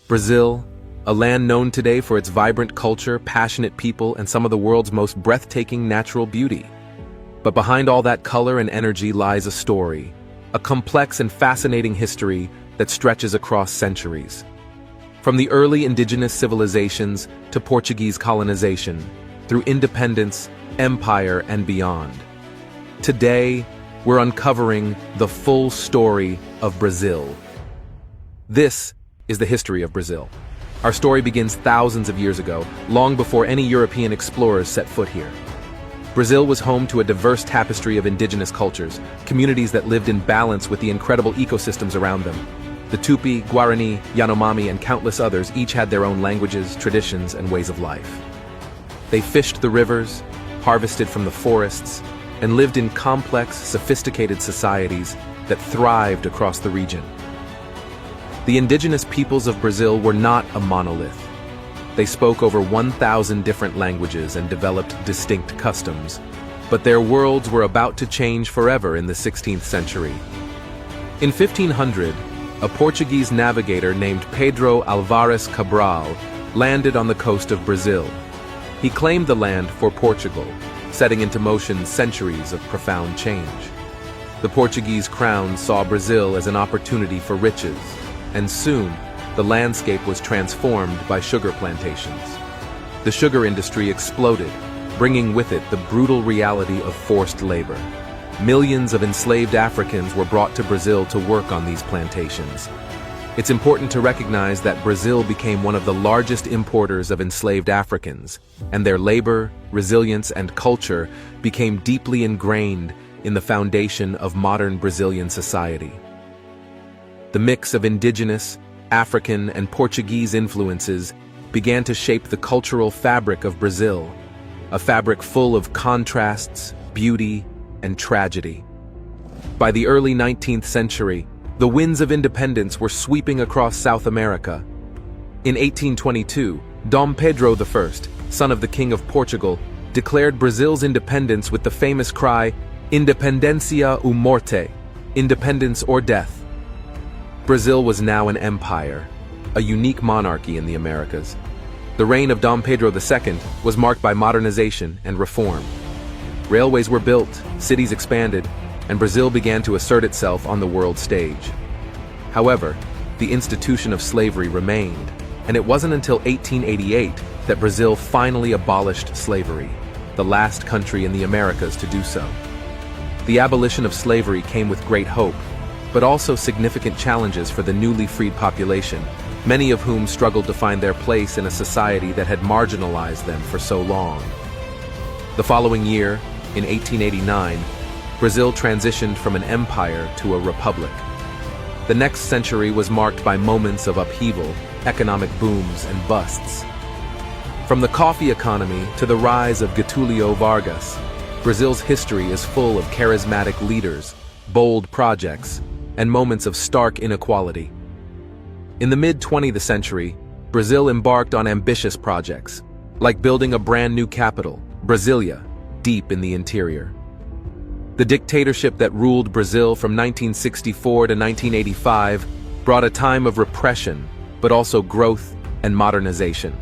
Brazil, a land known today for its vibrant culture, passionate people, and some of the world's most breathtaking natural beauty. But behind all that color and energy lies a story, a complex and fascinating history that stretches across centuries. From the early indigenous civilizations to Portuguese colonization, through independence, empire, and beyond. Today, we're uncovering the full story of Brazil. This is the history of Brazil. Our story begins thousands of years ago, long before any European explorers set foot here. Brazil was home to a diverse tapestry of indigenous cultures, communities that lived in balance with the incredible ecosystems around them. The Tupi, Guarani, Yanomami, and countless others each had their own languages, traditions, and ways of life. They fished the rivers, harvested from the forests, and lived in complex, sophisticated societies that thrived across the region. The indigenous peoples of Brazil were not a monolith. They spoke over 1,000 different languages and developed distinct customs, but their worlds were about to change forever in the 16th century. In 1500, a Portuguese navigator named Pedro Álvares Cabral landed on the coast of Brazil. He claimed the land for Portugal, setting into motion centuries of profound change. The Portuguese crown saw Brazil as an opportunity for riches, and soon, the landscape was transformed by sugar plantations. The sugar industry exploded, bringing with it the brutal reality of forced labor. Millions of enslaved Africans were brought to Brazil to work on these plantations. It's important to recognize that Brazil became one of the largest importers of enslaved Africans, and their labor, resilience, and culture became deeply ingrained in the foundation of modern Brazilian society. The mix of indigenous, African, and Portuguese influences began to shape the cultural fabric of Brazil, a fabric full of contrasts, beauty, and tragedy. By the early 19th century, the winds of independence were sweeping across South America. In 1822, Dom Pedro I, son of the King of Portugal, declared Brazil's independence with the famous cry, "Independencia ou morte," independence or death. Brazil was now an empire, a unique monarchy in the Americas. The reign of Dom Pedro II was marked by modernization and reform. Railways were built, cities expanded, and Brazil began to assert itself on the world stage. However, the institution of slavery remained, and it wasn't until 1888 that Brazil finally abolished slavery, the last country in the Americas to do so. The abolition of slavery came with great hope, but also significant challenges for the newly freed population, many of whom struggled to find their place in a society that had marginalized them for so long. The following year, in 1889, Brazil transitioned from an empire to a republic. The next century was marked by moments of upheaval, economic booms, and busts. From the coffee economy to the rise of Getulio Vargas, Brazil's history is full of charismatic leaders, bold projects, and moments of stark inequality. In the mid-20th century, Brazil embarked on ambitious projects, like building a brand new capital, Brasilia, deep in the interior. The dictatorship that ruled Brazil from 1964 to 1985 brought a time of repression, but also growth and modernization.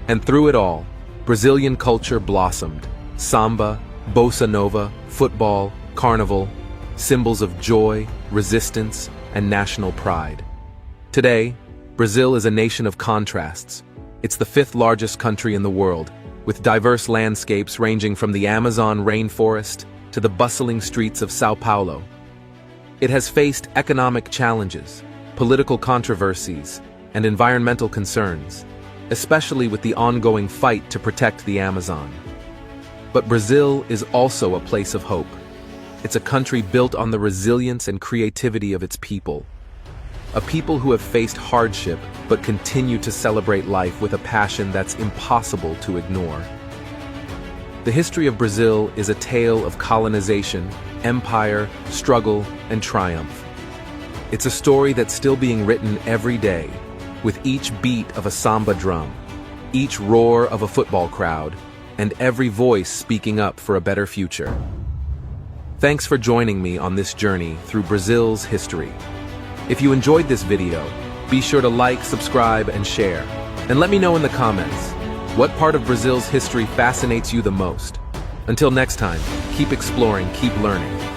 And through it all, Brazilian culture blossomed. Samba, bossa nova, football, carnival, symbols of joy, resistance, and national pride. Today, Brazil is a nation of contrasts. It's the fifth largest country in the world, with diverse landscapes ranging from the Amazon rainforest to the bustling streets of São Paulo. It has faced economic challenges, political controversies, and environmental concerns, especially with the ongoing fight to protect the Amazon. But Brazil is also a place of hope. It's a country built on the resilience and creativity of its people. A people who have faced hardship but continue to celebrate life with a passion that's impossible to ignore. The history of Brazil is a tale of colonization, empire, struggle, and triumph. It's a story that's still being written every day, with each beat of a samba drum, each roar of a football crowd, and every voice speaking up for a better future. Thanks for joining me on this journey through Brazil's history. If you enjoyed this video, Be sure to like, subscribe, and share. And let me know in the comments, what part of Brazil's history fascinates you the most? Until next time, keep exploring, keep learning.